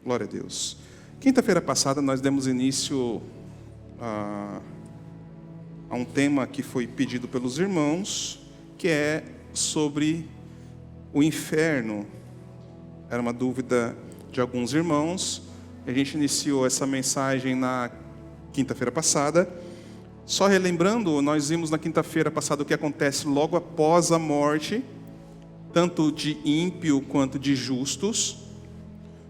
Glória a Deus. Quinta-feira passada nós demos início a um tema que foi pedido pelos irmãos, que é sobre o inferno. Era uma dúvida de alguns irmãos. A gente iniciou essa mensagem na quinta-feira passada. Só relembrando, nós vimos na quinta-feira passada o que acontece logo após a morte, tanto de ímpio quanto de justos.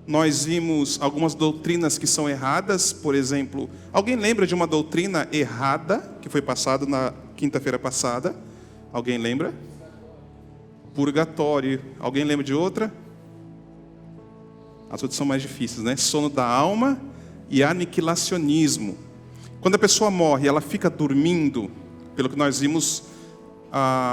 Nós vimos algumas doutrinas que são erradas. Por exemplo, alguém lembra de uma doutrina errada que foi passada na quinta-feira passada? Alguém lembra? Purgatório. Alguém lembra de outra? As outras são mais difíceis, né? Sono da alma e aniquilacionismo. Quando a pessoa morre, ela fica dormindo, pelo que nós vimos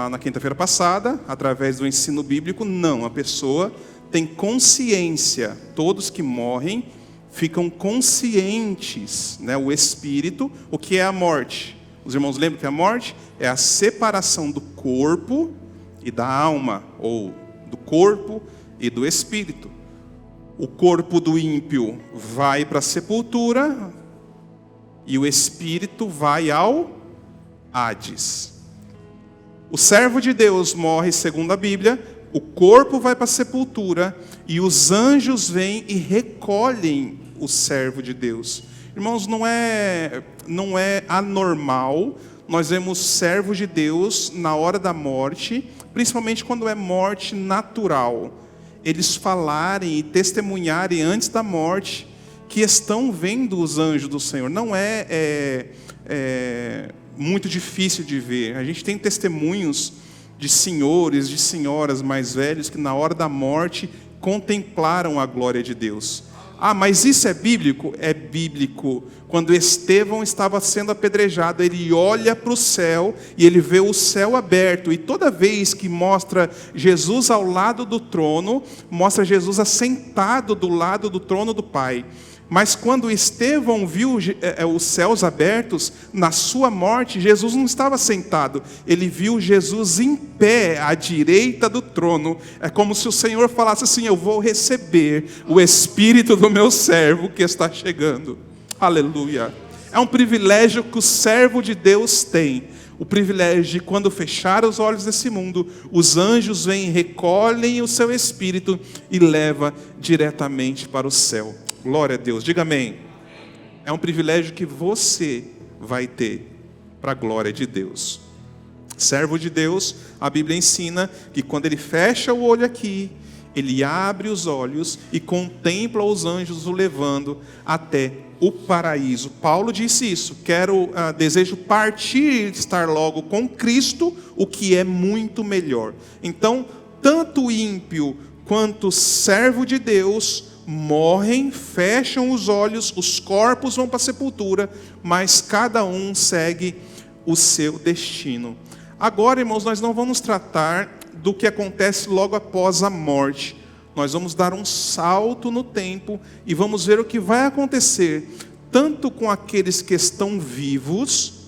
na quinta-feira passada, através do ensino bíblico. Não, a pessoa tem consciência. Todos que morrem ficam conscientes, né? O espírito. O que é a morte? Os irmãos lembram que a morte é a separação do corpo e da alma, ou do corpo e do espírito. O corpo do ímpio vai para a sepultura e o espírito vai ao Hades. O servo de Deus morre, segundo a Bíblia, o corpo vai para a sepultura e os anjos vêm e recolhem o servo de Deus. Irmãos, não é anormal nós vemos servos de Deus na hora da morte, principalmente quando é morte natural, eles falarem e testemunharem antes da morte que estão vendo os anjos do Senhor. Não é muito difícil de ver. A gente tem testemunhos de senhores, de senhoras mais velhos que na hora da morte contemplaram a glória de Deus. Ah, mas isso é bíblico? É bíblico. Quando Estevão estava sendo apedrejado, ele olha para o céu e ele vê o céu aberto. E toda vez que mostra Jesus ao lado do trono, mostra Jesus assentado do lado do trono do Pai. Mas quando Estevão viu os céus abertos, na sua morte, Jesus não estava sentado. Ele viu Jesus em pé, à direita do trono. É como se o Senhor falasse assim: eu vou receber o espírito do meu servo que está chegando. Aleluia. É um privilégio que o servo de Deus tem. O privilégio de, quando fechar os olhos desse mundo, os anjos vêm, recolhem o seu espírito e leva diretamente para o céu. Glória a Deus, diga amém. É um privilégio que você vai ter para a glória de Deus. Servo de Deus, a Bíblia ensina que quando ele fecha o olho aqui, ele abre os olhos e contempla os anjos o levando até o paraíso. Paulo disse isso: desejo partir e estar logo com Cristo, o que é muito melhor. Então, tanto o ímpio quanto o servo de Deus morrem, fecham os olhos, os corpos vão para a sepultura, mas cada um segue o seu destino. Agora, irmãos, nós não vamos tratar do que acontece logo após a morte. Nós vamos dar um salto no tempo e vamos ver o que vai acontecer, tanto com aqueles que estão vivos,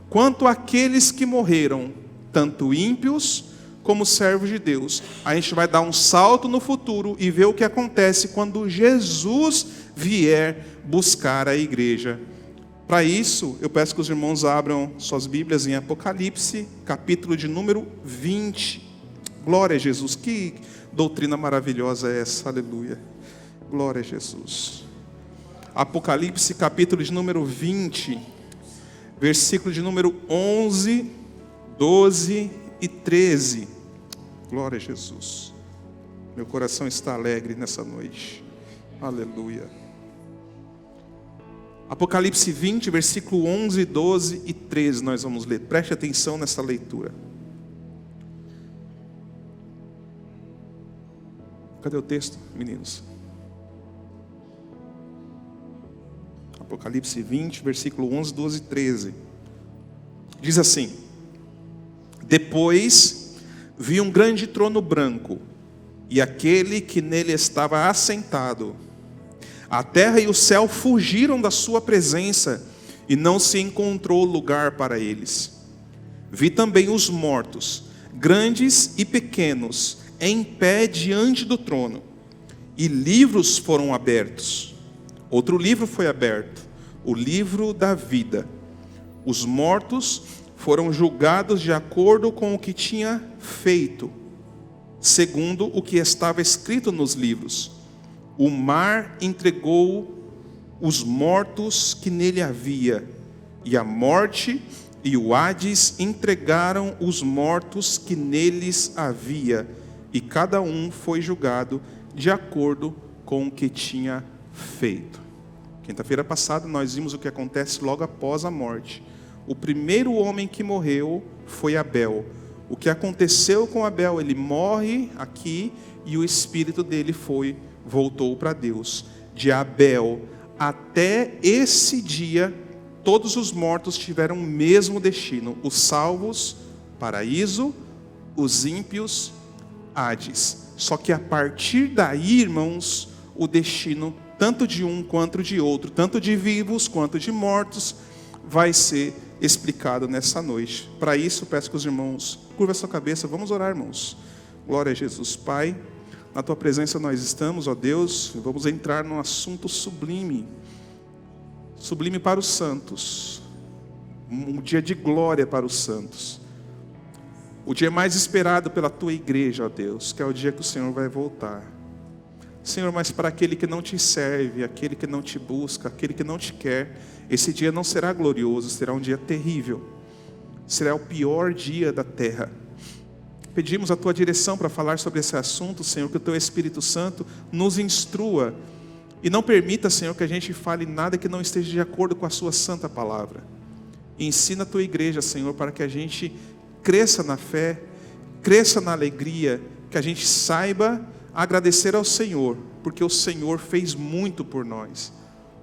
quanto aqueles que morreram, tanto ímpios como servos de Deus. A gente vai dar um salto no futuro e ver o que acontece quando Jesus vier buscar a igreja. Para isso, eu peço que os irmãos abram suas Bíblias em Apocalipse, capítulo de número 20. Glória a Jesus. Que doutrina maravilhosa é essa, aleluia. Glória a Jesus. Apocalipse, capítulo de número 20, versículo de número 11, 12 e 13. Glória a Jesus. Meu coração está alegre nessa noite. Aleluia. Apocalipse 20, versículo 11, 12 e 13 nós vamos ler. Preste atenção nessa leitura. Cadê o texto, meninos? Apocalipse 20, versículo 11, 12 e 13. Diz assim: depois vi um grande trono branco, e aquele que nele estava assentado. A terra e o céu fugiram da sua presença, e não se encontrou lugar para eles. Vi também os mortos, grandes e pequenos, em pé diante do trono. e livros foram abertos. Outro livro foi aberto, o livro da vida. Os mortos foram julgados de acordo com o que tinha feito, segundo o que estava escrito nos livros. O mar entregou os mortos que nele havia, e a morte e o Hades entregaram os mortos que neles havia, e cada um foi julgado de acordo com o que tinha feito. Quinta-feira passada nós vimos o que acontece logo após a morte. O primeiro homem que morreu foi Abel. O que aconteceu com Abel? Ele morre aqui e o espírito dele voltou para Deus. De Abel até esse dia, todos os mortos tiveram o mesmo destino. Os salvos, paraíso; os ímpios, Hades. Só que a partir daí, irmãos, o destino, tanto de um quanto de outro, tanto de vivos quanto de mortos, vai ser explicado nessa noite. Para isso, peço que os irmãos curvem a sua cabeça. Vamos orar, irmãos. Glória a Jesus. Pai, na tua presença nós estamos, ó Deus. Vamos entrar num assunto sublime. Sublime para os santos. Um dia de glória para os santos. O dia mais esperado pela tua igreja, ó Deus, que é o dia que o Senhor vai voltar. Senhor, mas para aquele que não te serve, aquele que não te busca, aquele que não te quer, esse dia não será glorioso, será um dia terrível. Será o pior dia da terra. Pedimos a tua direção para falar sobre esse assunto, Senhor, que o teu Espírito Santo nos instrua. E não permita, Senhor, que a gente fale nada que não esteja de acordo com a sua santa palavra. E ensina a tua igreja, Senhor, para que a gente cresça na fé, cresça na alegria, que a gente saiba agradecer ao Senhor, porque o Senhor fez muito por nós.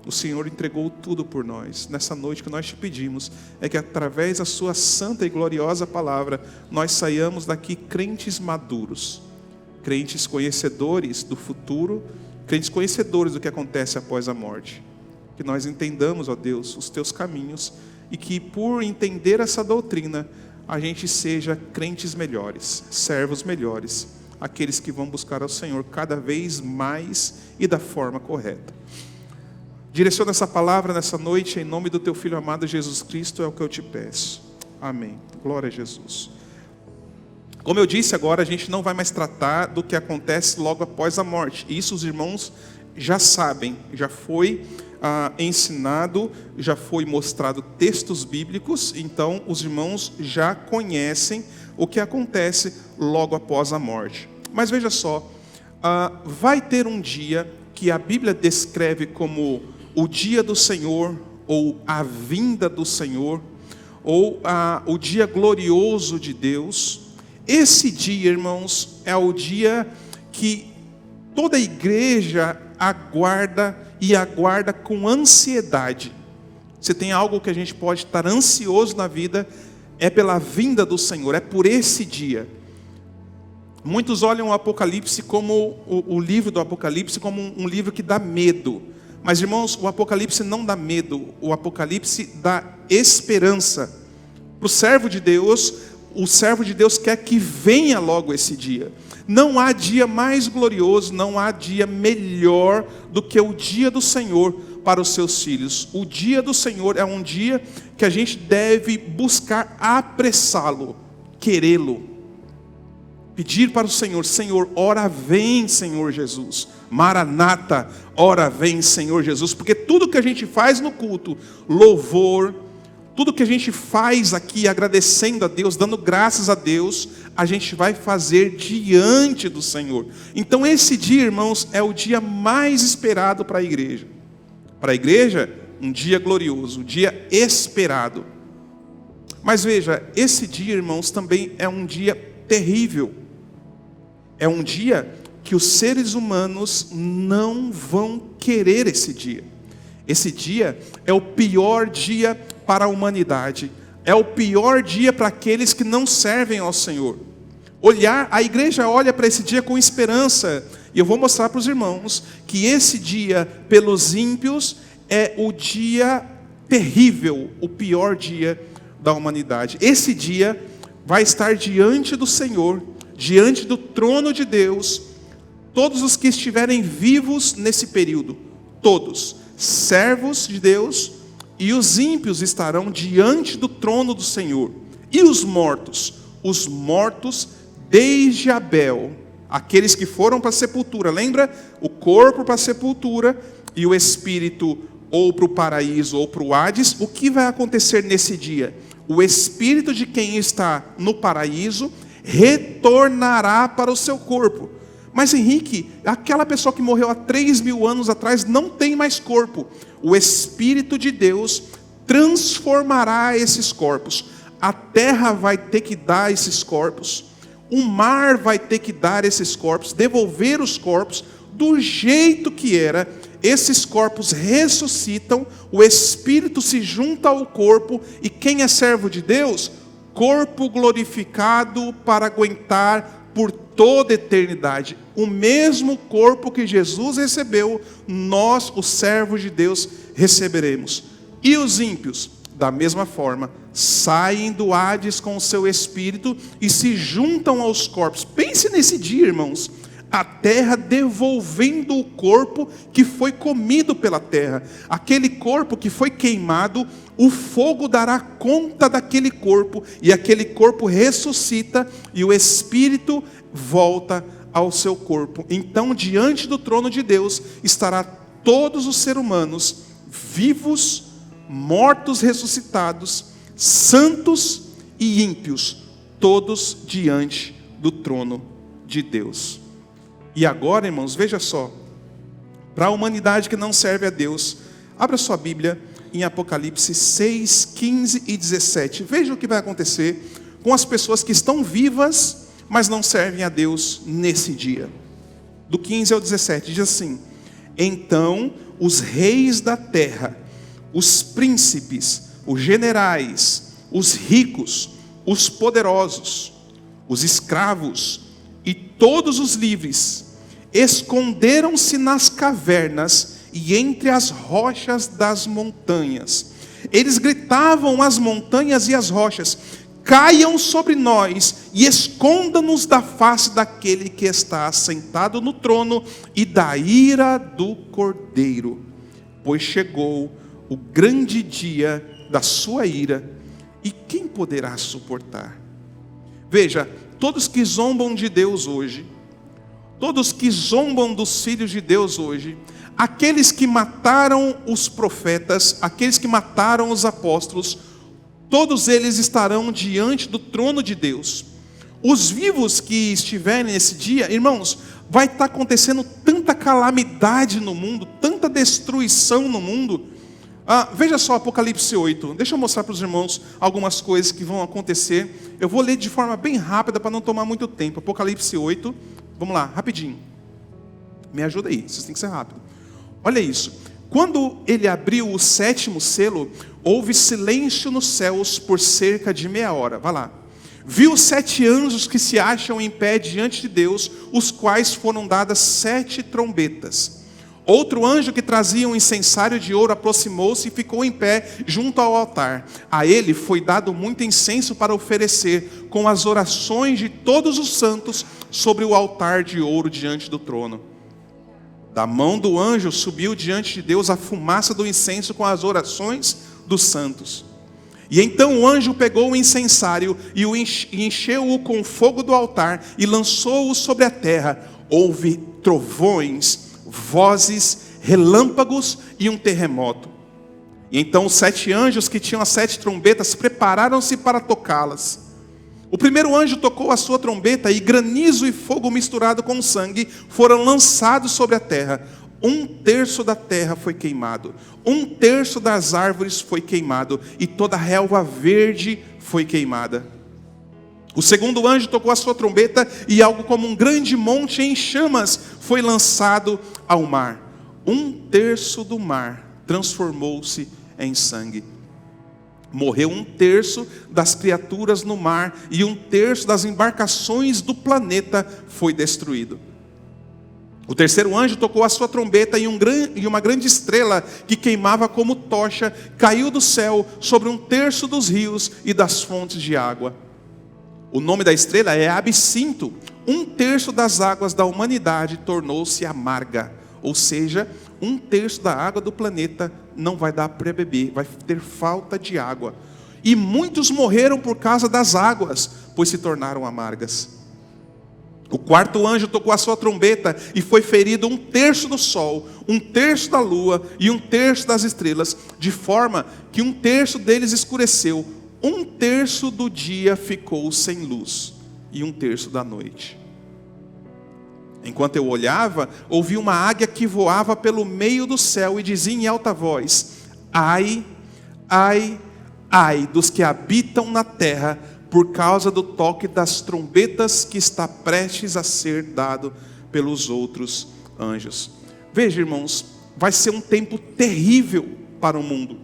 O Senhor entregou tudo por nós. Nessa noite que nós te pedimos é que através da sua santa e gloriosa palavra nós saiamos daqui crentes maduros, crentes conhecedores do futuro, crentes conhecedores do que acontece após a morte. Que nós entendamos, ó Deus, os teus caminhos e que por entender essa doutrina a gente seja crentes melhores, servos melhores, aqueles que vão buscar ao Senhor cada vez mais e da forma correta. Direciona essa palavra nessa noite em nome do teu Filho amado Jesus Cristo, é o que eu te peço. Amém. Glória a Jesus. Como eu disse agora, a gente não vai mais tratar do que acontece logo após a morte. Isso os irmãos já sabem, já foi ensinado, já foi mostrado textos bíblicos, então os irmãos já conhecem o que acontece logo após a morte. Mas veja só, vai ter um dia que a Bíblia descreve como o dia do Senhor, ou a vinda do Senhor, ou o dia glorioso de Deus. Esse dia, irmãos, é o dia que toda a igreja aguarda e aguarda com ansiedade. Se tem algo que a gente pode estar ansioso na vida, é pela vinda do Senhor, é por esse dia. Muitos olham o Apocalipse como, o livro do Apocalipse como um livro que dá medo. Mas, irmãos, o Apocalipse não dá medo, o Apocalipse dá esperança. Para o servo de Deus quer que venha logo esse dia. Não há dia mais glorioso, não há dia melhor do que o dia do Senhor para os seus filhos. O dia do Senhor é um dia que a gente deve buscar apressá-lo, querê-lo. Pedir para o Senhor: Senhor, ora vem, Senhor Jesus. Maranata, ora vem, Senhor Jesus. Porque tudo que a gente faz no culto, louvor, tudo que a gente faz aqui agradecendo a Deus, dando graças a Deus, a gente vai fazer diante do Senhor. Então esse dia, irmãos, é o dia mais esperado para a igreja. Para a igreja, um dia glorioso, um dia esperado. Mas veja, esse dia, irmãos, também é um dia terrível. É um dia que os seres humanos não vão querer esse dia. Esse dia é o pior dia para a humanidade. É o pior dia para aqueles que não servem ao Senhor. A igreja olha para esse dia com esperança. E eu vou mostrar para os irmãos que esse dia, pelos ímpios, é o dia terrível, o pior dia da humanidade. Esse dia vai estar diante do Senhor, diante do trono de Deus, todos os que estiverem vivos nesse período, todos, servos de Deus, e os ímpios estarão diante do trono do Senhor. E os mortos desde Abel, aqueles que foram para a sepultura, lembra? O corpo para a sepultura e o espírito ou para o paraíso ou para o Hades. O que vai acontecer nesse dia? O espírito de quem está no paraíso retornará para o seu corpo. Mas Henrique, aquela pessoa que morreu há 3.000 anos atrás não tem mais corpo. O Espírito de Deus transformará esses corpos. A terra vai ter que dar esses corpos. O mar vai ter que dar esses corpos, devolver os corpos do jeito que era. Esses corpos ressuscitam, o Espírito se junta ao corpo, e quem é servo de Deus? Corpo glorificado para aguentar por toda a eternidade. O mesmo corpo que Jesus recebeu, nós, os servos de Deus, receberemos. E os ímpios, da mesma forma, saem do Hades com o seu espírito e se juntam aos corpos. Pense nesse dia, irmãos. A terra devolvendo o corpo que foi comido pela terra. Aquele corpo que foi queimado, o fogo dará conta daquele corpo, e aquele corpo ressuscita, e o espírito volta ao seu corpo. Então, diante do trono de Deus, estará todos os seres humanos, vivos, mortos, ressuscitados, santos e ímpios, todos diante do trono de Deus. E agora, irmãos, veja só, para a humanidade que não serve a Deus, abra sua Bíblia em Apocalipse 6, 15 e 17. Veja o que vai acontecer com as pessoas que estão vivas, mas não servem a Deus nesse dia. Do 15 ao 17, diz assim: então os reis da terra, os príncipes, os generais, os ricos, os poderosos, os escravos e todos os livres esconderam-se nas cavernas e entre as rochas das montanhas. Eles gritavam às montanhas e às rochas: caiam sobre nós e esconda-nos da face daquele que está assentado no trono e da ira do Cordeiro, pois chegou o grande dia da sua ira, e quem poderá suportar? Veja, todos que zombam de Deus hoje, todos que zombam dos filhos de Deus hoje, aqueles que mataram os profetas, aqueles que mataram os apóstolos, todos eles estarão diante do trono de Deus. Os vivos que estiverem nesse dia, irmãos, vai estar acontecendo tanta calamidade no mundo, tanta destruição no mundo. Veja só Apocalipse 8, deixa eu mostrar para os irmãos algumas coisas que vão acontecer. Eu vou ler de forma bem rápida para não tomar muito tempo. Apocalipse 8, vamos lá, rapidinho. Me ajuda aí, vocês têm que ser rápido. Olha isso. Quando ele abriu o 7º selo, houve silêncio nos céus por cerca de meia hora. Vai lá. Viu 7 anjos que se acham em pé diante de Deus, os quais foram dadas 7 trombetas. Outro anjo que trazia um incensário de ouro aproximou-se e ficou em pé junto ao altar. A ele foi dado muito incenso para oferecer com as orações de todos os santos sobre o altar de ouro diante do trono. Da mão do anjo subiu diante de Deus a fumaça do incenso com as orações dos santos. E então o anjo pegou o incensário e encheu-o com o fogo do altar e lançou-o sobre a terra. Houve trovões, vozes, relâmpagos e um terremoto. E então os 7 anjos que tinham as 7 trombetas prepararam-se para tocá-las. O primeiro anjo tocou a sua trombeta e granizo e fogo misturado com sangue foram lançados sobre a terra. 1/3 da terra foi queimado, 1/3 das árvores foi queimado e toda a relva verde foi queimada. O segundo anjo tocou a sua trombeta e algo como um grande monte em chamas foi lançado ao mar. 1/3 do mar transformou-se em sangue. Morreu 1/3 das criaturas no mar e 1/3 das embarcações do planeta foi destruído. O terceiro anjo tocou a sua trombeta e uma grande estrela que queimava como tocha caiu do céu sobre 1/3 dos rios e das fontes de água. O nome da estrela é Absinto. 1/3 das águas da humanidade tornou-se amarga. Ou seja, 1/3 da água do planeta não vai dar para beber, vai ter falta de água. E muitos morreram por causa das águas, pois se tornaram amargas. O 4º anjo tocou a sua trombeta e foi ferido 1/3 do sol, 1/3 da lua e 1/3 das estrelas, de forma que 1/3 deles escureceu, 1/3 do dia ficou sem luz e 1/3 da noite. Enquanto eu olhava, ouvi uma águia que voava pelo meio do céu e dizia em alta voz: ai, ai, ai dos que habitam na terra, por causa do toque das trombetas que está prestes a ser dado pelos outros anjos. Veja, irmãos, vai ser um tempo terrível para o mundo.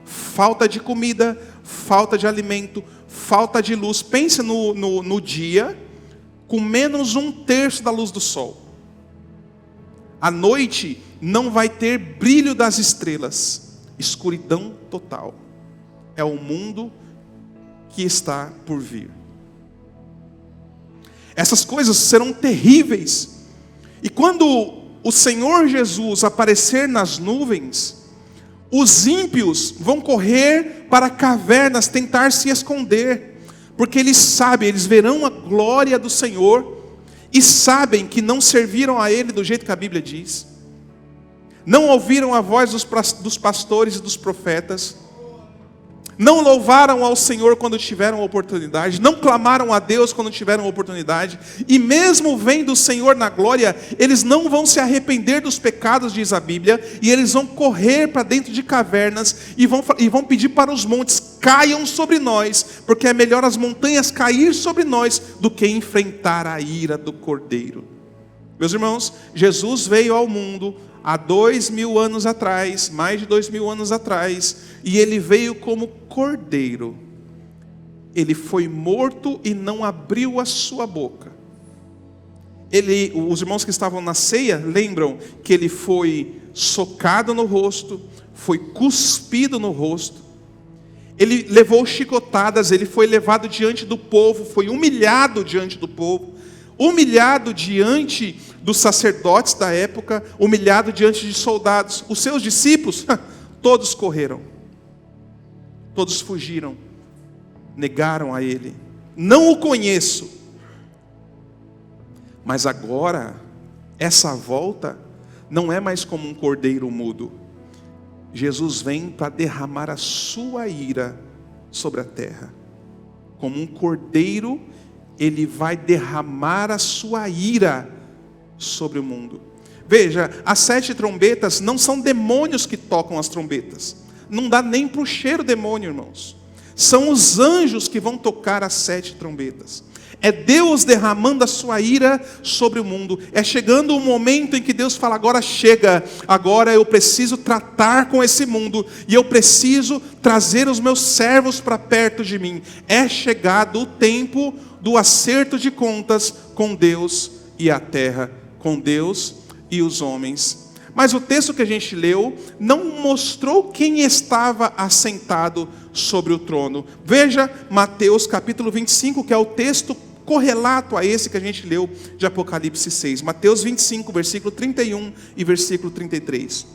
Falta de comida, falta de alimento, falta de luz. Pense no dia com menos 1/3 da luz do sol. À noite não vai ter brilho das estrelas, escuridão total. É o mundo que está por vir. Essas coisas serão terríveis. E quando o Senhor Jesus aparecer nas nuvens, os ímpios vão correr para cavernas tentar se esconder, porque eles sabem, eles verão a glória do Senhor e sabem que não serviram a Ele do jeito que a Bíblia diz. Não ouviram a voz dos pastores e dos profetas. Não louvaram ao Senhor quando tiveram oportunidade, não clamaram a Deus quando tiveram oportunidade, e mesmo vendo o Senhor na glória, eles não vão se arrepender dos pecados, diz a Bíblia, e eles vão correr para dentro de cavernas, e vão pedir para os montes: caiam sobre nós, porque é melhor as montanhas cair sobre nós, do que enfrentar a ira do Cordeiro. Meus irmãos, Jesus veio ao mundo há 2000 anos atrás, mais de 2000 anos atrás, e Ele veio como Cordeiro. Ele foi morto e não abriu a sua boca. Os irmãos que estavam na ceia lembram que Ele foi socado no rosto, foi cuspido no rosto, Ele levou chicotadas, Ele foi levado diante do povo, foi humilhado diante do povo, humilhado diante dos sacerdotes da época, humilhado diante de soldados. Os seus discípulos, todos correram, todos fugiram, negaram a Ele: não o conheço. Mas agora, essa volta não é mais como um cordeiro mudo. Jesus vem para derramar a sua ira sobre a terra. Como um cordeiro, Ele vai derramar a sua ira sobre o mundo. Veja, as 7 trombetas não são demônios que tocam as trombetas. Não dá nem para o cheiro demônio, irmãos. São os anjos que vão tocar as 7 trombetas. É Deus derramando a sua ira sobre o mundo. É chegando o momento em que Deus fala: agora chega, agora eu preciso tratar com esse mundo, e eu preciso trazer os meus servos para perto de mim. É chegado o tempo do acerto de contas com Deus e a terra, com Deus e os homens. Mas o texto que a gente leu não mostrou quem estava assentado sobre o trono. Veja Mateus capítulo 25, que é o texto correlato a esse que a gente leu de Apocalipse 6. Mateus 25, versículo 31 e versículo 33.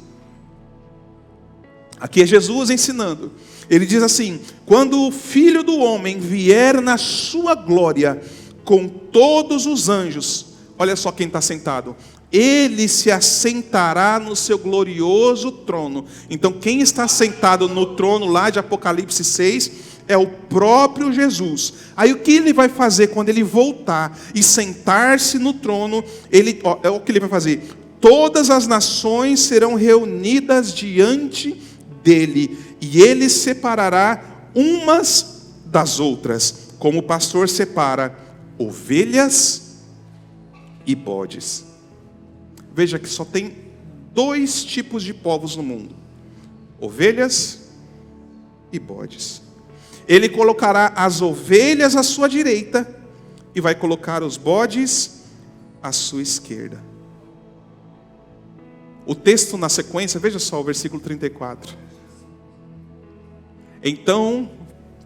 Aqui é Jesus ensinando. Ele diz assim: quando o Filho do Homem vier na sua glória com todos os anjos, olha só quem está sentado: Ele se assentará no seu glorioso trono. Então quem está sentado no trono lá de Apocalipse 6 é o próprio Jesus. Aí o que Ele vai fazer quando Ele voltar e sentar-se no trono? É o que Ele vai fazer: todas as nações serão reunidas diante dEle, e Ele separará umas das outras, como o pastor separa ovelhas e bodes. Veja que só tem 2 tipos de povos no mundo: ovelhas e bodes. Ele colocará as ovelhas à sua direita e vai colocar os bodes à sua esquerda. O texto na sequência, veja só o versículo 34. Então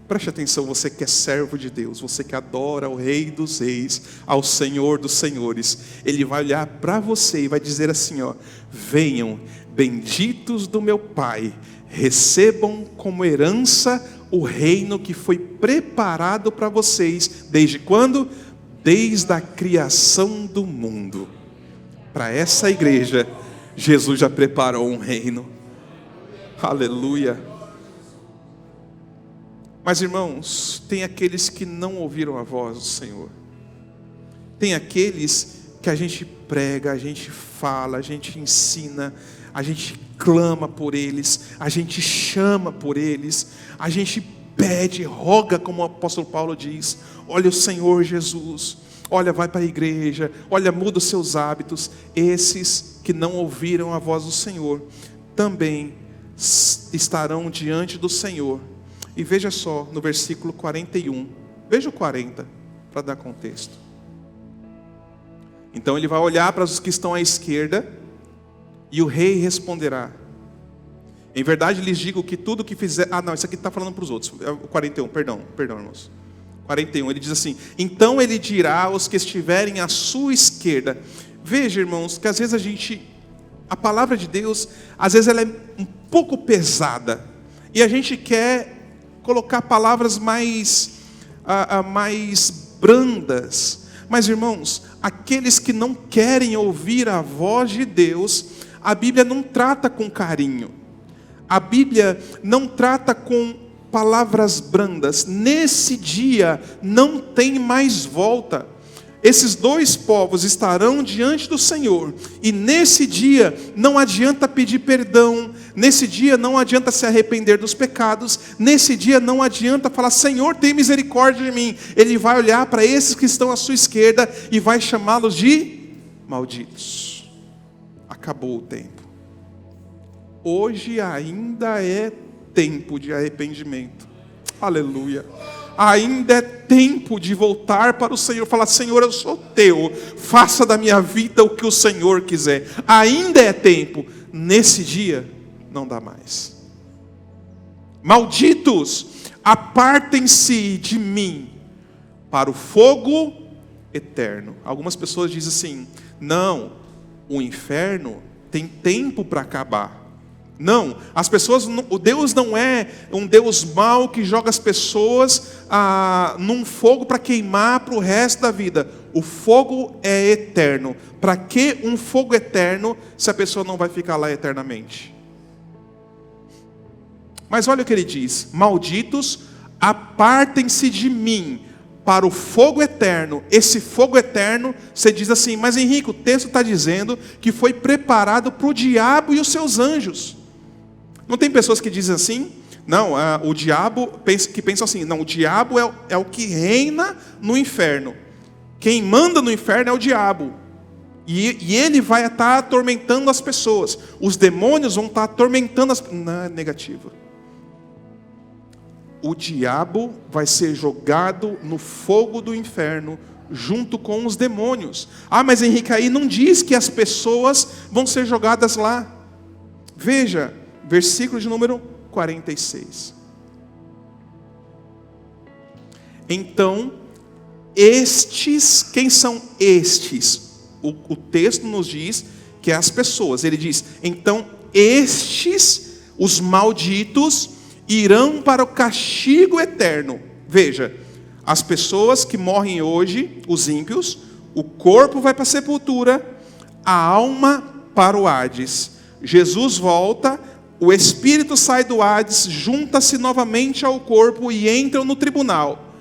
Preste atenção, você que é servo de Deus, você que adora o Rei dos Reis, ao Senhor dos Senhores. Ele vai olhar para você e vai dizer assim, ó: venham, benditos do meu Pai, recebam como herança o reino que foi preparado para vocês. Desde quando? Desde a criação do mundo. Para essa igreja, Jesus já preparou um reino. Aleluia. Mas irmãos, tem aqueles que não ouviram a voz do Senhor. Tem aqueles que a gente prega, a gente fala, a gente ensina, a gente clama por eles, a gente chama por eles, a gente pede, roga, como o apóstolo Paulo diz: olha o Senhor Jesus, olha, vai para a igreja, olha, muda os seus hábitos. Esses que não ouviram a voz do Senhor também estarão diante do Senhor. E veja só, no versículo 41, veja o 40, para dar contexto. Então ele vai olhar para os que estão à esquerda, e o rei responderá: em verdade lhes digo que tudo que fizer... não, isso aqui está falando para os outros. 41, perdão irmãos. 41, ele diz assim: então ele dirá aos que estiverem à sua esquerda. Veja, irmãos, que às vezes a palavra de Deus, às vezes ela é um pouco pesada, e a gente quer colocar palavras mais brandas. Mas irmãos, aqueles que não querem ouvir a voz de Deus, a Bíblia não trata com carinho. A Bíblia não trata com palavras brandas. Nesse dia não tem mais volta. Esses dois povos estarão diante do Senhor, e nesse dia não adianta pedir perdão, nesse dia não adianta se arrepender dos pecados, nesse dia não adianta falar: Senhor, tem misericórdia de mim. Ele vai olhar para esses que estão à sua esquerda e vai chamá-los de malditos. Acabou o tempo. Hoje ainda é tempo de arrependimento. Aleluia. Ainda é tempo de voltar para o Senhor, falar: Senhor, eu sou teu, faça da minha vida o que o Senhor quiser. Ainda é tempo. Nesse dia não dá mais. Malditos, apartem-se de mim para o fogo eterno. Algumas pessoas dizem assim: não, o inferno tem tempo para acabar. Não, as pessoas, o Deus não é um Deus mau que joga as pessoas num fogo para queimar para o resto da vida. O fogo é eterno. Para que um fogo eterno se a pessoa não vai ficar lá eternamente? Mas olha o que ele diz: malditos, apartem-se de mim para o fogo eterno. Esse fogo eterno, você diz assim: mas Henrique, o texto está dizendo que foi preparado para o diabo e os seus anjos. Não tem pessoas que dizem assim? Não, o diabo, que pensam assim: não, o diabo é o que reina no inferno. Quem manda no inferno é o diabo. E ele vai estar atormentando as pessoas. Os demônios vão estar atormentando as... Não, é negativa. O diabo vai ser jogado no fogo do inferno, junto com os demônios. Mas Henrique, aí não diz que as pessoas vão ser jogadas lá. Veja, versículo de número 46. Então, estes, quem são estes? O texto nos diz que é as pessoas. Ele diz: então estes, os malditos, irão para o castigo eterno. Veja, as pessoas que morrem hoje, os ímpios, o corpo vai para a sepultura, a alma para o Hades. Jesus volta, o espírito sai do Hades, junta-se novamente ao corpo e entram no tribunal.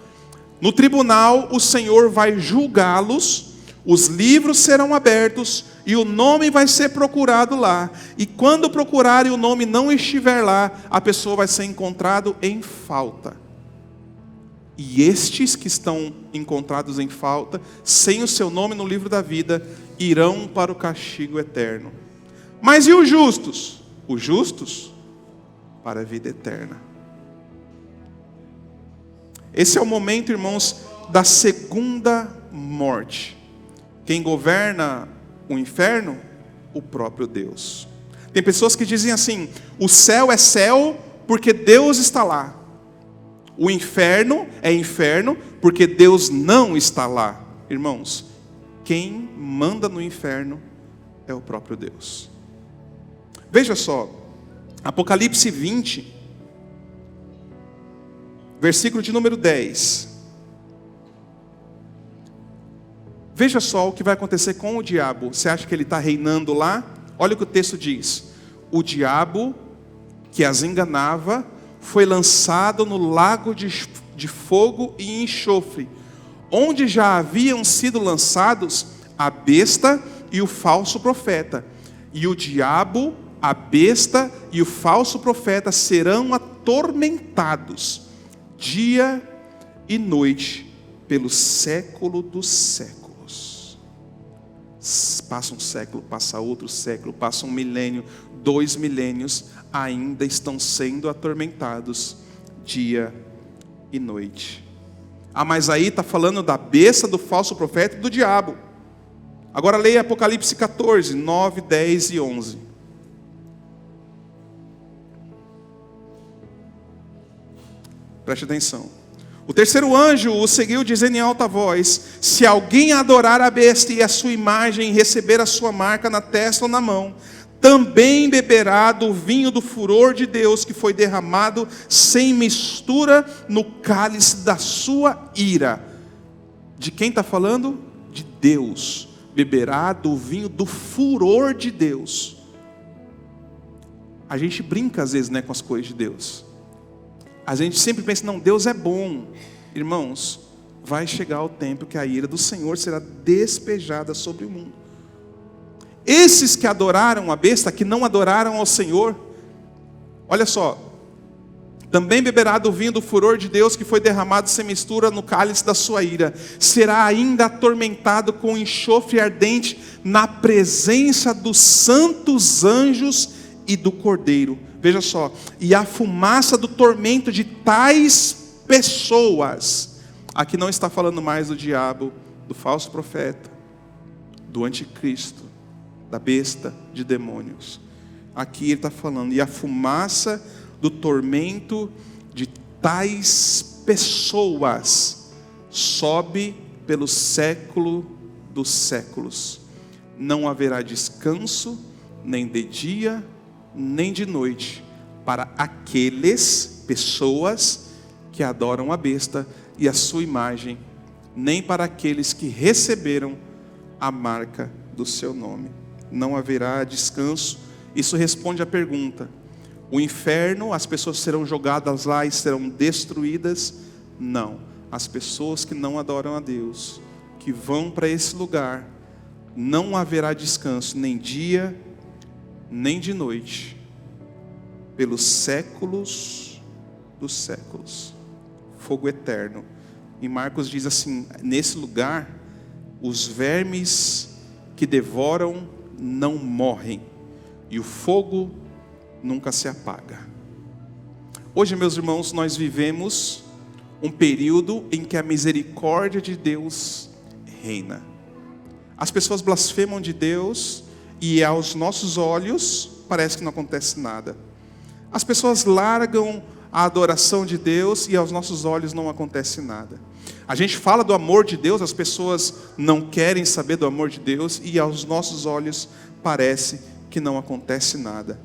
No tribunal, o Senhor vai julgá-los, os livros serão abertos e o nome vai ser procurado lá. E quando procurarem, o nome não estiver lá, a pessoa vai ser encontrada em falta. E estes que estão encontrados em falta, sem o seu nome no livro da vida, irão para o castigo eterno. Mas e os justos? Os justos para a vida eterna. Esse é o momento, irmãos, da segunda morte. Quem governa o inferno? O próprio Deus. Tem pessoas que dizem assim: o céu é céu porque Deus está lá. O inferno é inferno porque Deus não está lá. Irmãos, quem manda no inferno é o próprio Deus. Veja só, Apocalipse 20, versículo de número 10. Veja só o que vai acontecer com o diabo. Você acha que ele está reinando lá? Olha o que o texto diz. O diabo que as enganava foi lançado no lago de fogo e enxofre, onde já haviam sido lançados a besta e o falso profeta. E o diabo, a besta e o falso profeta serão atormentados dia e noite pelo século dos séculos. Passa um século, passa outro século, passa um milênio, 2 milênios, ainda estão sendo atormentados dia e noite. Ah, mas aí está falando da besta, do falso profeta e do diabo. Agora leia Apocalipse 14, 9, 10 e 11. Preste atenção. O terceiro anjo o seguiu dizendo em alta voz: se alguém adorar a besta e a sua imagem e receber a sua marca na testa ou na mão, também beberá do vinho do furor de Deus, que foi derramado sem mistura no cálice da sua ira. De quem está falando? De Deus. Beberá do vinho do furor de Deus. A gente brinca às vezes, né, com as coisas de Deus. A gente sempre pensa, não, Deus é bom. Irmãos, vai chegar o tempo que a ira do Senhor será despejada sobre o mundo. Esses que adoraram a besta, que não adoraram ao Senhor, olha só, também beberá do vinho do furor de Deus, que foi derramado sem mistura no cálice da sua ira. Será ainda atormentado com enxofre ardente na presença dos santos anjos e do Cordeiro. Veja só, e a fumaça do tormento de tais pessoas. Aqui não está falando mais do diabo, do falso profeta, do anticristo, da besta, de demônios. Aqui ele está falando, e a fumaça do tormento de tais pessoas sobe pelo século dos séculos. Não haverá descanso, nem de dia, nem de noite, para aqueles, pessoas, que adoram a besta e a sua imagem, nem para aqueles que receberam a marca do seu nome. Não haverá descanso. Isso responde à pergunta: o inferno, as pessoas serão jogadas lá e serão destruídas? Não. As pessoas que não adoram a Deus, que vão para esse lugar, não haverá descanso, nem dia, nem de noite, pelos séculos dos séculos. Fogo eterno. E Marcos diz assim: nesse lugar, os vermes que devoram não morrem, e o fogo nunca se apaga. Hoje, meus irmãos, nós vivemos um período em que a misericórdia de Deus reina. As pessoas blasfemam de Deus e aos nossos olhos parece que não acontece nada. As pessoas largam a adoração de Deus e aos nossos olhos não acontece nada. A gente fala do amor de Deus, as pessoas não querem saber do amor de Deus e aos nossos olhos parece que não acontece nada.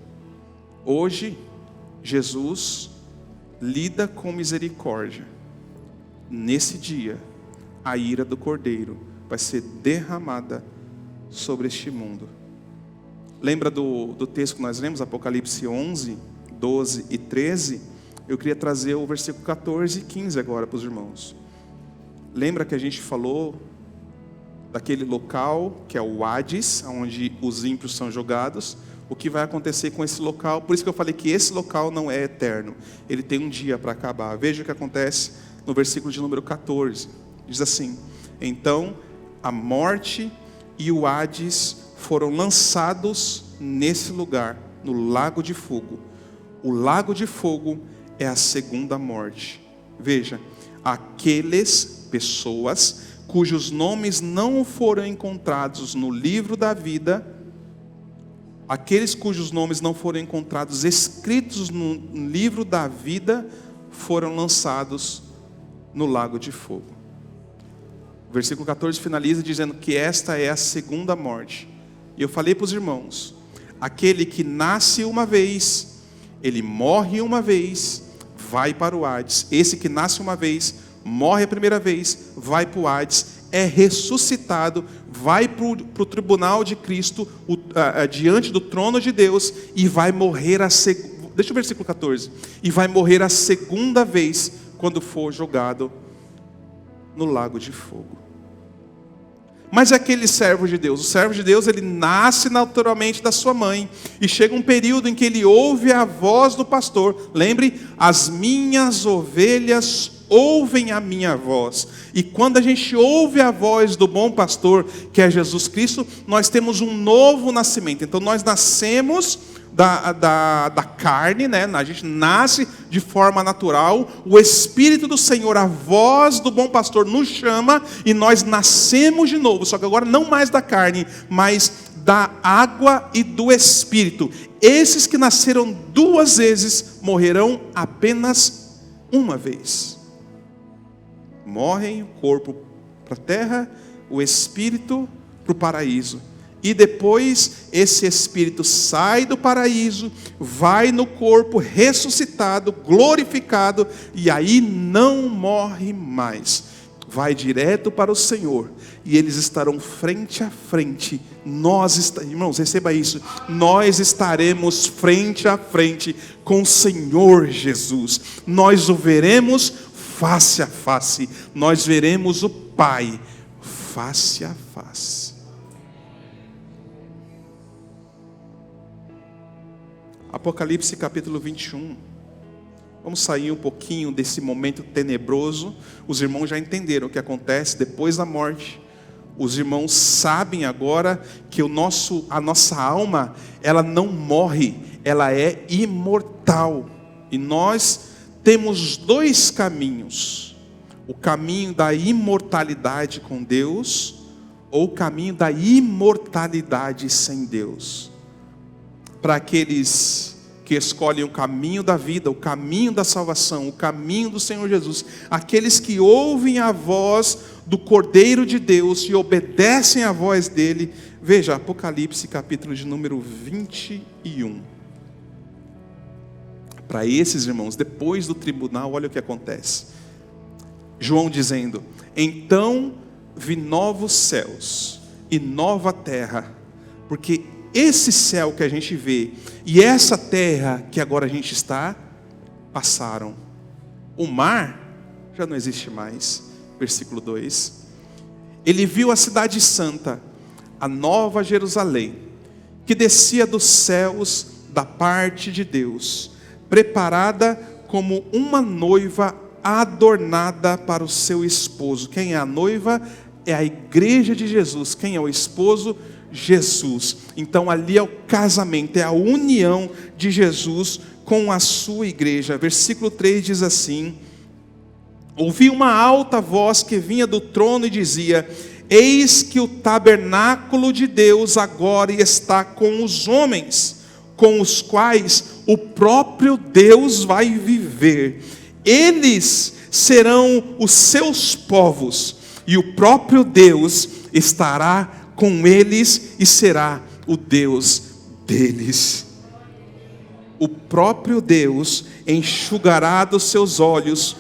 Hoje, Jesus lida com misericórdia. Nesse dia, a ira do Cordeiro vai ser derramada sobre este mundo. Lembra do texto que nós lemos, Apocalipse 11, 12 e 13? Eu queria trazer o versículo 14 e 15 agora para os irmãos. Lembra que a gente falou daquele local que é o Hades, onde os ímpios são jogados? O que vai acontecer com esse local? Por isso que eu falei que esse local não é eterno. Ele tem um dia para acabar. Veja o que acontece no versículo de número 14. Diz assim: então a morte e o Hades foram lançados nesse lugar, no lago de fogo. O lago de fogo é a segunda morte. Veja, aqueles pessoas cujos nomes não foram encontrados no livro da vida, aqueles cujos nomes não foram encontrados escritos no livro da vida, foram lançados no lago de fogo. O versículo 14 finaliza dizendo que esta é a segunda morte. E eu falei para os irmãos, aquele que nasce uma vez, ele morre uma vez, vai para o Hades. Esse que nasce uma vez, morre a primeira vez, vai para o Hades, é ressuscitado, vai para o tribunal de Cristo, diante do trono de Deus, e vai morrer deixa o versículo 14. E vai morrer a segunda vez, quando for jogado no lago de fogo. Mas aquele servo de Deus, o servo de Deus, ele nasce naturalmente da sua mãe, e chega um período em que ele ouve a voz do pastor. Lembre, as minhas ovelhas ouvem a minha voz. E quando a gente ouve a voz do bom pastor, que é Jesus Cristo, nós temos um novo nascimento. Então nós nascemos da carne, né? A gente nasce de forma natural. O Espírito do Senhor, a voz do bom pastor nos chama, e nós nascemos de novo, só que agora não mais da carne, mas da água e do Espírito. Esses que nasceram duas vezes morrerão apenas uma vez. Morrem, o corpo para a terra, o espírito para o paraíso. E depois esse espírito sai do paraíso, vai no corpo ressuscitado, glorificado, e aí não morre mais. Vai direto para o Senhor, e eles estarão frente a frente. Irmãos, receba isso. Nós estaremos frente a frente com o Senhor Jesus. Nós o veremos face a face. Nós veremos o Pai face a face. Apocalipse capítulo 21. Vamos sair um pouquinho desse momento tenebroso. Os irmãos já entenderam o que acontece depois da morte. Os irmãos sabem agora que a nossa alma, ela não morre, ela é imortal. E nós temos dois caminhos: o caminho da imortalidade com Deus, ou o caminho da imortalidade sem Deus. Para aqueles que escolhem o caminho da vida, o caminho da salvação, o caminho do Senhor Jesus, aqueles que ouvem a voz do Cordeiro de Deus e obedecem à voz dele. Veja, Apocalipse capítulo de número 21. Para esses irmãos, depois do tribunal, olha o que acontece. João dizendo: então vi novos céus e nova terra, porque esse céu que a gente vê e essa terra que agora a gente está, passaram. O mar já não existe mais. Versículo 2. Ele viu a cidade santa, a nova Jerusalém, que descia dos céus da parte de Deus, preparada como uma noiva adornada para o seu esposo. Quem é a noiva? É a igreja de Jesus. Quem é o esposo? Jesus. Então ali é o casamento, é a união de Jesus com a sua igreja. Versículo 3 diz assim: ouvi uma alta voz que vinha do trono e dizia: eis que o tabernáculo de Deus agora está com os homens, com os quais o próprio Deus vai viver. Eles serão os seus povos, e o próprio Deus estará com eles e será o Deus deles. O próprio Deus enxugará dos seus olhos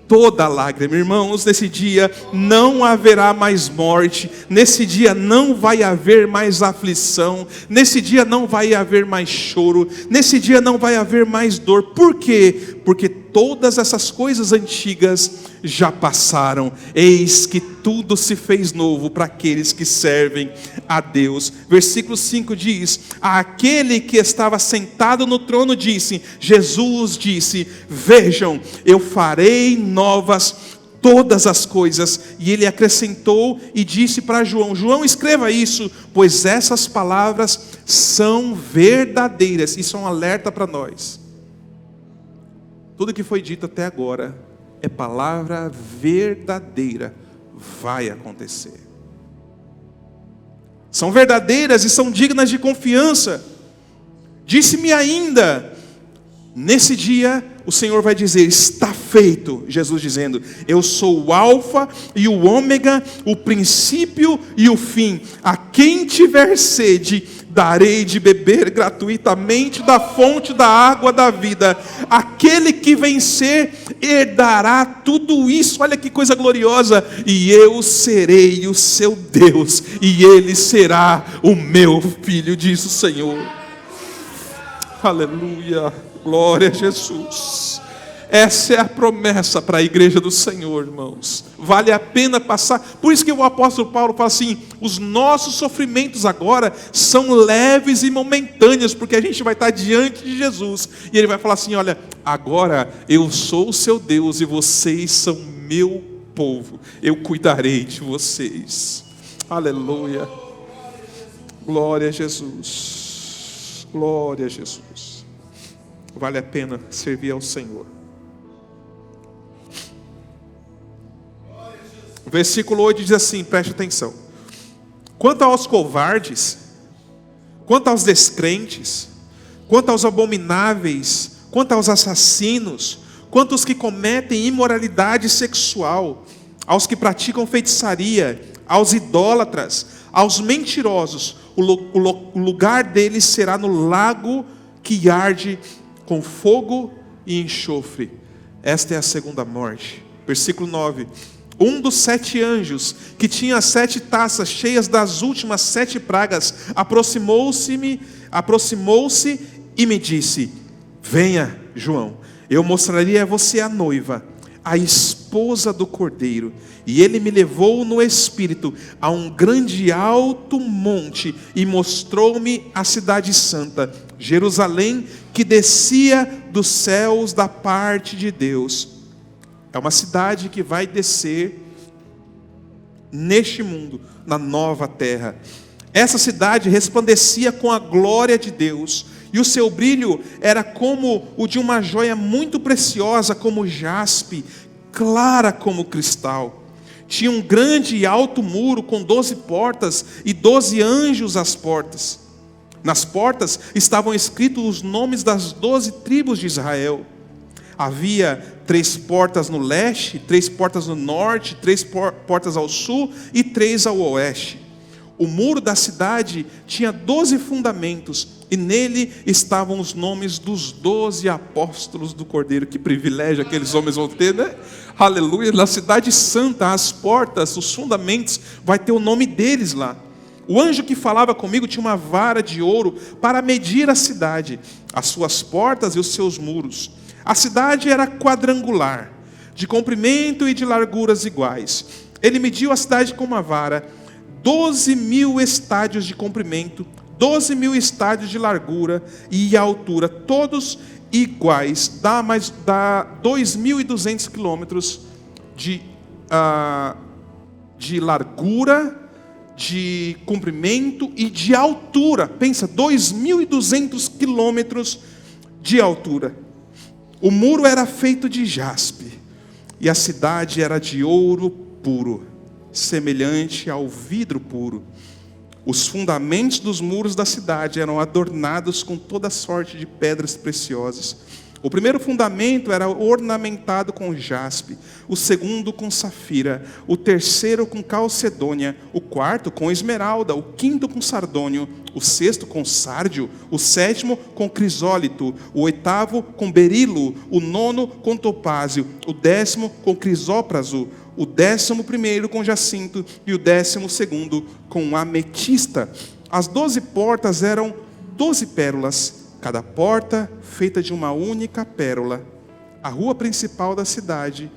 toda lágrima. Irmãos, nesse dia não haverá mais morte, nesse dia não vai haver mais aflição, nesse dia não vai haver mais choro, nesse dia não vai haver mais dor. Por quê? Porque todas essas coisas antigas já passaram. Eis que tudo se fez novo para aqueles que servem a Deus. Versículo 5 diz: aquele que estava sentado no trono disse, Jesus disse: vejam, eu farei novas todas as coisas. E ele acrescentou e disse para João: João, escreva isso, pois essas palavras são verdadeiras. Isso é um alerta para nós. Tudo que foi dito até agora é palavra verdadeira, vai acontecer. São verdadeiras e são dignas de confiança. Disse-me ainda: nesse dia o Senhor vai dizer: está feito. Jesus dizendo: eu sou o alfa e o ômega, o princípio e o fim. A quem tiver sede, darei de beber gratuitamente da fonte da água da vida. Aquele que vencer herdará tudo isso. Olha que coisa gloriosa. E eu serei o seu Deus, e ele será o meu filho, diz o Senhor. Aleluia, glória a Jesus. Essa é a promessa para a igreja do Senhor, irmãos. Vale a pena passar. Por isso que o apóstolo Paulo fala assim: os nossos sofrimentos agora são leves e momentâneos, porque a gente vai estar diante de Jesus, e ele vai falar assim: olha, agora eu sou o seu Deus e vocês são meu povo, eu cuidarei de vocês. Aleluia, glória a Jesus, glória a Jesus. Vale a pena servir ao Senhor. O versículo 8 diz assim, preste atenção: quanto aos covardes, quanto aos descrentes, quanto aos abomináveis, quanto aos assassinos, quanto aos que cometem imoralidade sexual, aos que praticam feitiçaria, aos idólatras, aos mentirosos, o lugar deles será no lago que arde com fogo e enxofre. Esta é a segunda morte. Versículo 9: um dos 7 anjos, que tinha as 7 taças cheias das últimas 7 pragas, aproximou-se e me disse: venha, João, eu mostrarei a você a noiva, a esposa do Cordeiro. E ele me levou no Espírito a um grande e alto monte, e mostrou-me a cidade santa, Jerusalém, que descia dos céus da parte de Deus. É uma cidade que vai descer neste mundo, na nova terra. Essa cidade resplandecia com a glória de Deus, e o seu brilho era como o de uma joia muito preciosa, como jaspe, clara como cristal. Tinha um grande e alto muro com 12 portas e 12 anjos às portas. Nas portas estavam escritos os nomes das 12 tribos de Israel. Havia 3 portas no leste, 3 portas no norte, 3 portas ao sul e 3 ao oeste. O muro da cidade tinha 12 fundamentos, e nele estavam os nomes dos 12 apóstolos do Cordeiro. Que privilégio aqueles homens vão ter, né? Aleluia. Na cidade santa, as portas, os fundamentos, vai ter o nome deles lá. O anjo que falava comigo tinha uma vara de ouro para medir a cidade, as suas portas e os seus muros. A cidade era quadrangular, de comprimento e de larguras iguais. Ele mediu a cidade com uma vara, 12.000 estádios de comprimento, 12.000 estádios de largura e altura, todos iguais. Dá 2.200 quilômetros de largura, de comprimento e de altura. Pensa, 2.200 quilômetros de altura. O muro era feito de jaspe, e a cidade era de ouro puro, semelhante ao vidro puro. Os fundamentos dos muros da cidade eram adornados com toda sorte de pedras preciosas. O primeiro fundamento era ornamentado com jaspe, o segundo com safira, o terceiro com calcedônia, o quarto com esmeralda, o quinto com sardônio, o sexto com sárdio, o sétimo com crisólito, o oitavo com berilo, o nono com topázio, o 10º com crisópraso, o 11º com jacinto e o 12º com ametista. As 12 portas eram 12 pérolas, cada porta feita de uma única pérola. A rua principal da cidade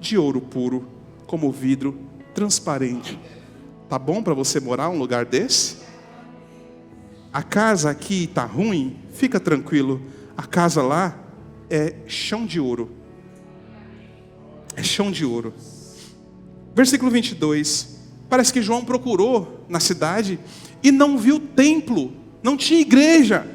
de ouro puro, como vidro transparente. Tá bom para você morar num lugar desse? A casa aqui está ruim, fica tranquilo. A casa lá é chão de ouro. É chão de ouro. Versículo 22. Parece que João procurou na cidade e não viu templo. Não tinha igreja.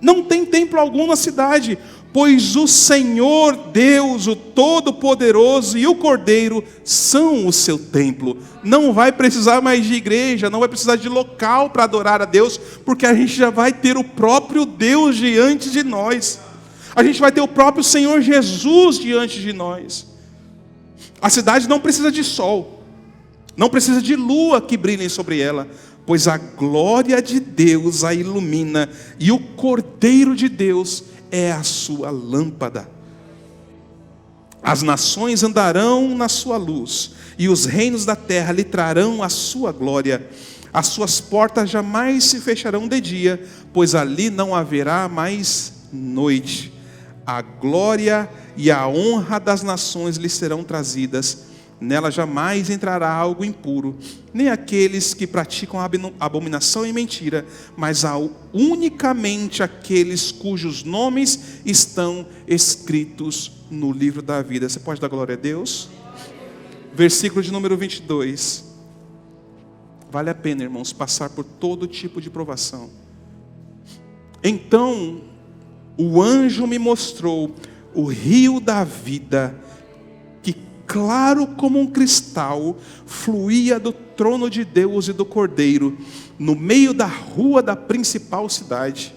Não tem templo algum na cidade, pois o Senhor Deus, o Todo-Poderoso e o Cordeiro são o seu templo. Não vai precisar mais de igreja, não vai precisar de local para adorar a Deus, porque a gente já vai ter o próprio Deus diante de nós. A gente vai ter o próprio Senhor Jesus diante de nós. A cidade não precisa de sol, não precisa de lua que brilhem sobre ela, pois a glória de Deus a ilumina, e o Cordeiro de Deus é a sua lâmpada. As nações andarão na sua luz, e os reinos da terra lhe trarão a sua glória. As suas portas jamais se fecharão de dia, pois ali não haverá mais noite. A glória e a honra das nações lhe serão trazidas. Nela jamais entrará algo impuro, nem aqueles que praticam abominação e mentira, mas unicamente aqueles cujos nomes estão escritos no livro da vida. Você pode dar glória a Deus? Versículo de número 22. Vale a pena, irmãos, passar por todo tipo de provação. Então, o anjo me mostrou o rio da vida, que claro como um cristal, fluía do trono de Deus e do Cordeiro, no meio da rua da principal cidade.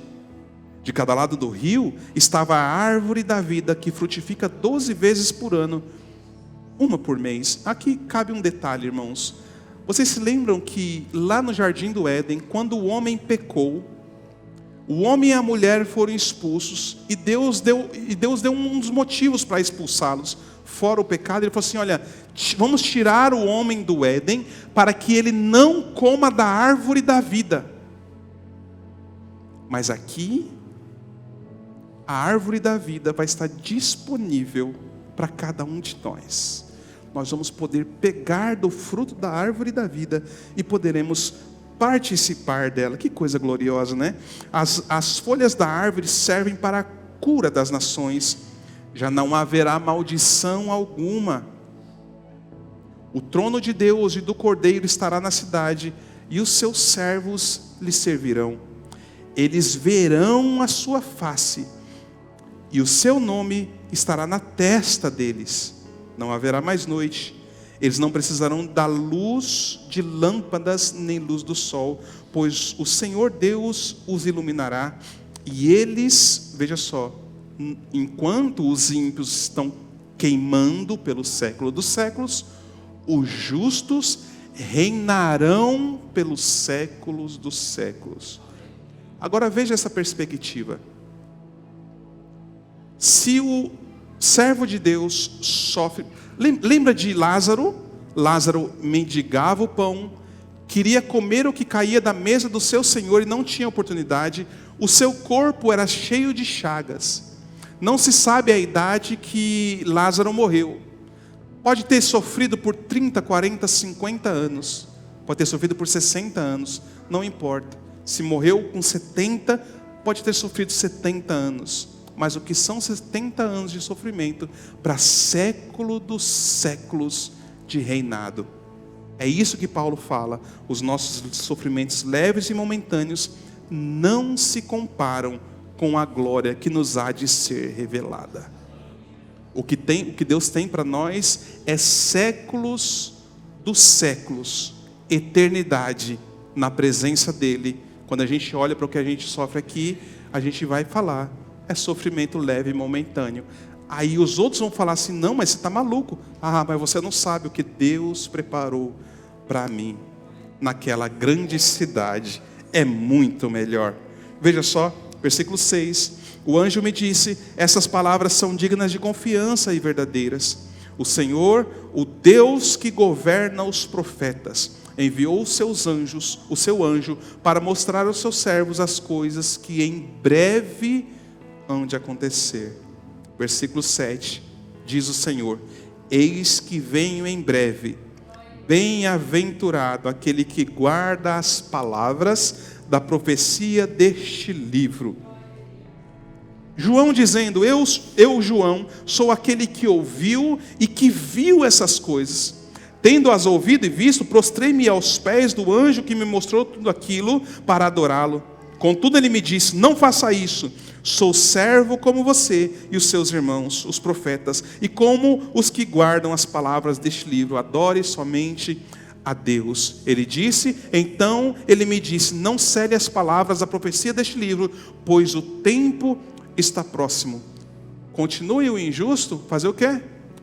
De cada lado do rio estava a árvore da vida, que frutifica 12 vezes por ano, uma por mês. Aqui cabe um detalhe, irmãos. Vocês se lembram que lá no Jardim do Éden, quando o homem pecou, o homem e a mulher foram expulsos, e Deus deu um dos motivos para expulsá-los, fora o pecado. Ele falou assim: olha, vamos tirar o homem do Éden, para que ele não coma da árvore da vida. Mas aqui, a árvore da vida vai estar disponível para cada um de nós. Nós vamos poder pegar do fruto da árvore da vida e poderemos participar dela. Que coisa gloriosa, né? As folhas da árvore servem para a cura das nações. Já não haverá maldição alguma. O trono de Deus e do Cordeiro estará na cidade, e os seus servos lhe servirão. Eles verão a sua face, e o seu nome estará na testa deles. Não haverá mais noite. Eles não precisarão da luz de lâmpadas nem luz do sol, pois o Senhor Deus os iluminará. E eles, veja só, enquanto os ímpios estão queimando pelo século dos séculos, os justos reinarão pelos séculos dos séculos. Agora veja essa perspectiva. Se o servo de Deus sofre... Lembra de Lázaro? Lázaro mendigava o pão, queria comer o que caía da mesa do seu Senhor e não tinha oportunidade. O seu corpo era cheio de chagas. Não se sabe a idade que Lázaro morreu. Pode ter sofrido por 30, 40, 50 anos. Pode ter sofrido por 60 anos. Não importa. Se morreu com 70, pode ter sofrido 70 anos. Mas o que são 70 anos de sofrimento para século dos séculos de reinado? É isso que Paulo fala. Os nossos sofrimentos leves e momentâneos não se comparam com a glória que nos há de ser revelada. O que Deus tem para nós é séculos dos séculos, eternidade na presença dEle. Quando a gente olha para o que a gente sofre aqui, a gente vai falar: é sofrimento leve e momentâneo. Aí os outros vão falar assim: não, mas você está maluco. Ah, mas você não sabe o que Deus preparou para mim naquela grande cidade. É muito melhor. Veja só, versículo 6. O anjo me disse: essas palavras são dignas de confiança e verdadeiras. O Senhor, o Deus que governa os profetas, enviou o seu anjo, para mostrar aos seus servos as coisas que em breve hão de acontecer. Versículo 7, diz o Senhor: eis que venho em breve. Bem-aventurado aquele que guarda as palavras da profecia deste livro. João dizendo: eu, João, sou aquele que ouviu e que viu essas coisas. Tendo-as ouvido e visto, prostrei-me aos pés do anjo que me mostrou tudo aquilo para adorá-lo. Contudo ele me disse: não faça isso. Sou servo como você e os seus irmãos, os profetas, e como os que guardam as palavras deste livro. Adore somente a Deus. Então ele me disse: não cele as palavras da profecia deste livro, pois o tempo está próximo. Continue o injusto, fazer o quê?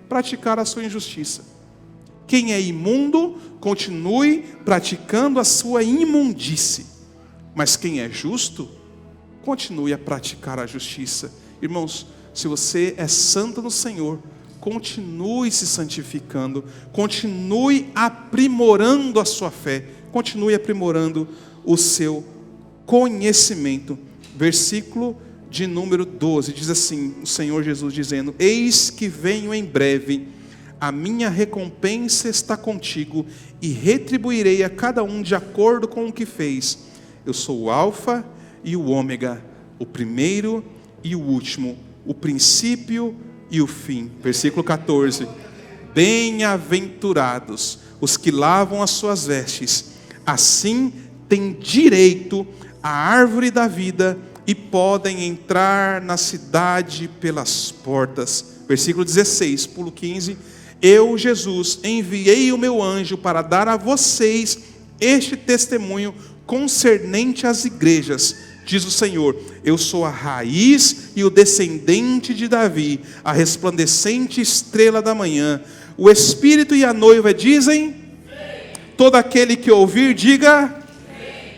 Praticar a sua injustiça. Quem é imundo, continue praticando a sua imundície. Mas quem é justo, continue a praticar a justiça. Irmãos, se você é santo no Senhor, continue se santificando, continue aprimorando a sua fé, continue aprimorando o seu conhecimento. Versículo de número 12, diz assim, o Senhor Jesus dizendo: eis que venho em breve, a minha recompensa está contigo, e retribuirei a cada um de acordo com o que fez. Eu sou o Alfa e o Ômega, o primeiro e o último, o princípio e o fim. Versículo 14: bem-aventurados os que lavam as suas vestes, assim têm direito à árvore da vida e podem entrar na cidade pelas portas. Versículo 16, pulo 15: eu, Jesus, enviei o meu anjo para dar a vocês este testemunho concernente às igrejas. Diz o Senhor: eu sou a raiz e o descendente de Davi, a resplandecente estrela da manhã. O Espírito e a noiva dizem: todo aquele que ouvir, diga: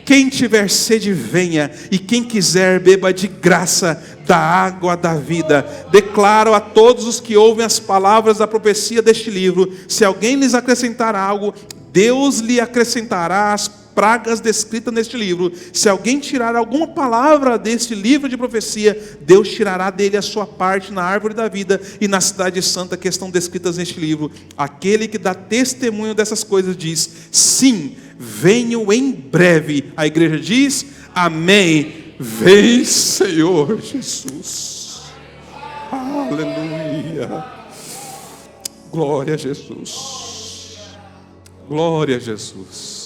quem tiver sede, venha, e quem quiser, beba de graça da água da vida. Declaro a todos os que ouvem as palavras da profecia deste livro: se alguém lhes acrescentar algo, Deus lhe acrescentará as pragas descritas neste livro. Se alguém tirar alguma palavra deste livro de profecia, Deus tirará dele a sua parte na árvore da vida e na cidade santa que estão descritas neste livro. Aquele que dá testemunho dessas coisas diz: sim, venho em breve. A igreja diz: amém. Vem, Senhor Jesus. Aleluia. Glória a Jesus. Glória a Jesus.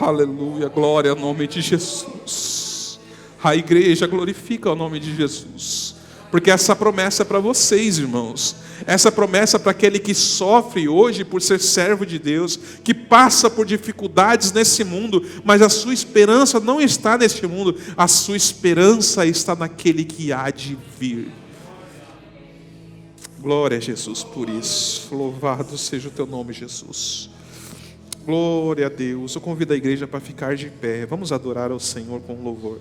Aleluia, glória ao nome de Jesus. A igreja glorifica o nome de Jesus, porque essa promessa é para vocês, irmãos. Essa promessa é para aquele que sofre hoje por ser servo de Deus, que passa por dificuldades nesse mundo, mas a sua esperança não está neste mundo, a sua esperança está naquele que há de vir. Glória a Jesus por isso. Louvado seja o teu nome, Jesus. Glória a Deus. Eu convido a igreja para ficar de pé. Vamos adorar ao Senhor com louvor.